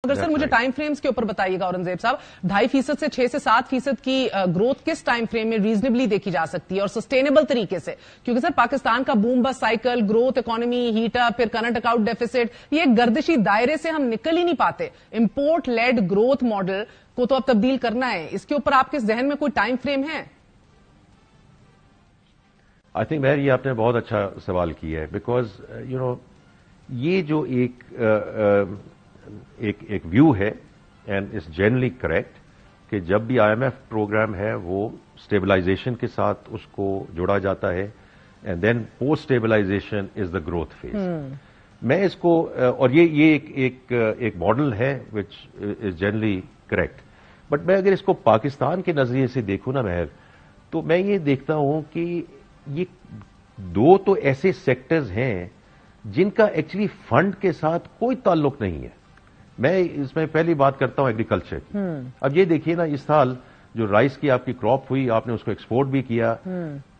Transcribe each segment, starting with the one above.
अगर सर मुझे time frames के ऊपर बताइएगा औरंगजेब साहब, 2.5% से 6 से 7% की ग्रोथ किस टाइम फ्रेम में रीजनेबली देखी जा सकती है और सस्टेनेबल तरीके से? क्योंकि सर पाकिस्तान का बूम बस साइकिल, ग्रोथ इकोनॉमी, हीटअप, फिर करंट अकाउंट डेफिसिट, ये एक गर्दिशी दायरे से हम निकल ही नहीं पाते। इंपोर्ट लेड ग्रोथ मॉडल को तो अब तब्दील करना है, इसके ऊपर आपके जहन में कोई टाइम फ्रेम है? आई थिंक मैर ये आपने बहुत अच्छा सवाल किया है, बिकॉज ये जो एक व्यू है एंड इज जनरली करेक्ट कि जब भी आईएमएफ प्रोग्राम है वो स्टेबलाइजेशन के साथ उसको जोड़ा जाता है and then post stabilization is the growth phase. मैं इसको और ये एक मॉडल है which is generally correct, but मैं अगर इसको पाकिस्तान के नजरिए से देखूं ना महर, तो मैं ये देखता हूं कि ये दो तो ऐसे सेक्टर्स हैं जिनका एक्चुअली फंड के साथ कोई ताल्लुक नहीं है। मैं इसमें पहली बात करता हूं एग्रीकल्चर की। अब ये देखिए ना, इस साल जो राइस की आपकी क्रॉप हुई, आपने उसको एक्सपोर्ट भी किया,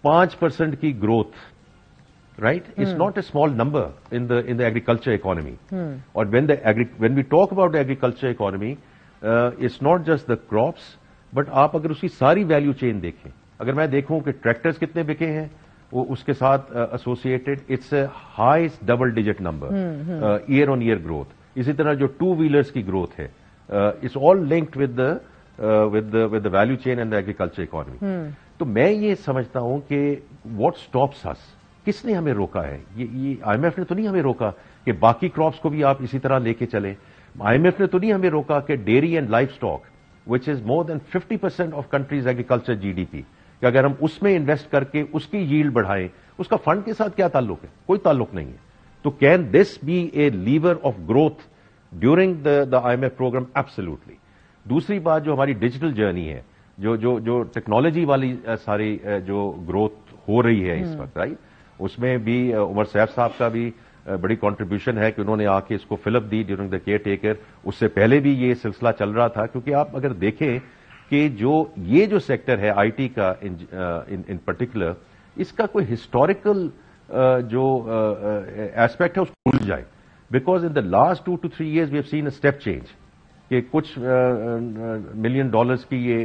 5% की growth, right? It's not a small number in the agriculture economy. और when we talk about agriculture economy, it's not just the crops, but आप अगर उसकी सारी वैल्यू चेन देखें, अगर मैं देखूं कि ट्रैक्टर्स कितने बिके हैं, वो उसके साथ associated it's a highest double digit number year on year growth. इसी तरह जो टू व्हीलर्स की ग्रोथ है, it's all linked with the value chain and the agriculture economy. तो मैं ये समझता हूं कि व्हाट स्टॉप्स अस, किसने हमें रोका है? ये आईएमएफ ने तो नहीं हमें रोका कि बाकी क्रॉप्स को भी आप इसी तरह लेके चले। आईएमएफ ने तो नहीं हमें रोका कि dairy and life stock, which is more than 50% of countries agriculture GDP, कि अगर हम उसमें इन्वेस्ट करके उसकी यील्ड बढ़ाएं, उसका फंड के साथ क्या ताल्लुक है? कोई ताल्लुक नहीं है। तो can this be a lever of growth during the IMF programme? Absolutely. दूसरी बात, जो हमारी डिजिटल जर्नी है, जो टेक्नोलॉजी वाली सारी जो ग्रोथ हो रही है इस वक्त, राइट, उसमें भी उमर सैफ साहब का भी बड़ी कंट्रीब्यूशन है कि उन्होंने आके इसको fill up the during the care taker. उससे पहले भी ये सिलसिला चल रहा था, क्योंकि आप अगर देखें कि जो सेक्टर है आईटी का इन पर्टिकुलर, इसका कोई हिस्टोरिकल जो एस्पेक्ट है उसको भूल जाए, because in the last 2 to 3 years we have seen a step change कि कुछ $1 million की ये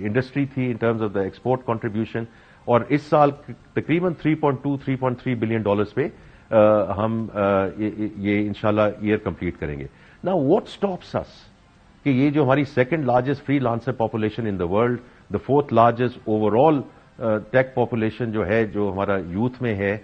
इंडस्ट्री थी in terms of the export contribution, और इस साल तकरीबन $3.2-3.3 billion पे हम ये इंशाल्लाह ईयर कंप्लीट करेंगे। नाउ व्हाट स्टॉप्स अस कि ये जो हमारी second largest freelancer population in the world, the 4th largest overall tech population जो है, जो हमारा यूथ में है,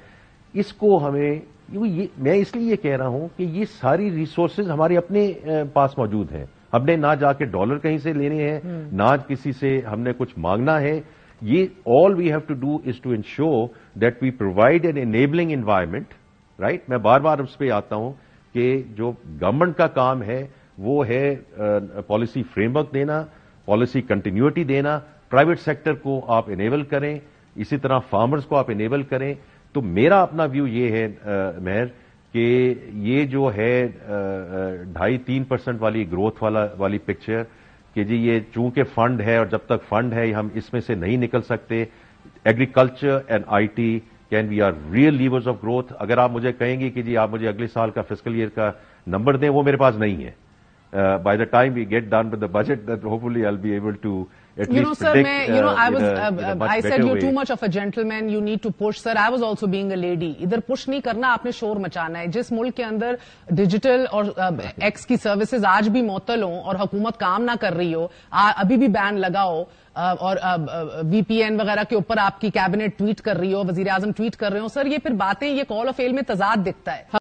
इसको हमें मैं इसलिए ये कह रहा हूं कि ये सारी रिसोर्सेज हमारे अपने पास मौजूद हैं। हमने ना जाके डॉलर कहीं से लेने हैं, ना किसी से हमने कुछ मांगना है। ये all we have to do is to ensure that we provide an enabling environment, right? मैं बार बार उस पर आता हूं कि जो गवर्नमेंट का काम है वो है पॉलिसी फ्रेमवर्क देना, पॉलिसी कंटिन्यूटी देना, प्राइवेट सेक्टर को आप इनेबल करें, इसी तरह फार्मर्स को आप इनेबल करें। तो मेरा अपना व्यू ये है महर कि ये जो है 2.5-3% वाली ग्रोथ वाली पिक्चर, कि जी ये चूंकि फंड है और जब तक फंड है हम इसमें से नहीं निकल सकते। Agriculture and IT can be are real levers of growth. अगर आप मुझे कहेंगे कि जी आप मुझे अगले साल का फिस्कल ईयर का नंबर दें, वो मेरे पास नहीं है। By the time we get done with the budget, that hopefully I'll be able to at least sir, predict. I said you're too much of a gentleman. You need to push, sir. I was also being a lady. इधर push नहीं करना, आपने शोर मचाना है। जिस मुल्क के अंदर डिजिटल और एक्स की सर्विसेज आज भी मुअत्तल हो और हुकूमत काम ना कर रही हो, अभी भी बैन लगाओ और वीपीएन वगैरह के ऊपर आपकी कैबिनेट ट्वीट कर रही हो, वजीर आजम ट्वीट कर रहे हो, सर ये फिर बातें, ये कॉल ऑफ फेल में तजाद दिखता है।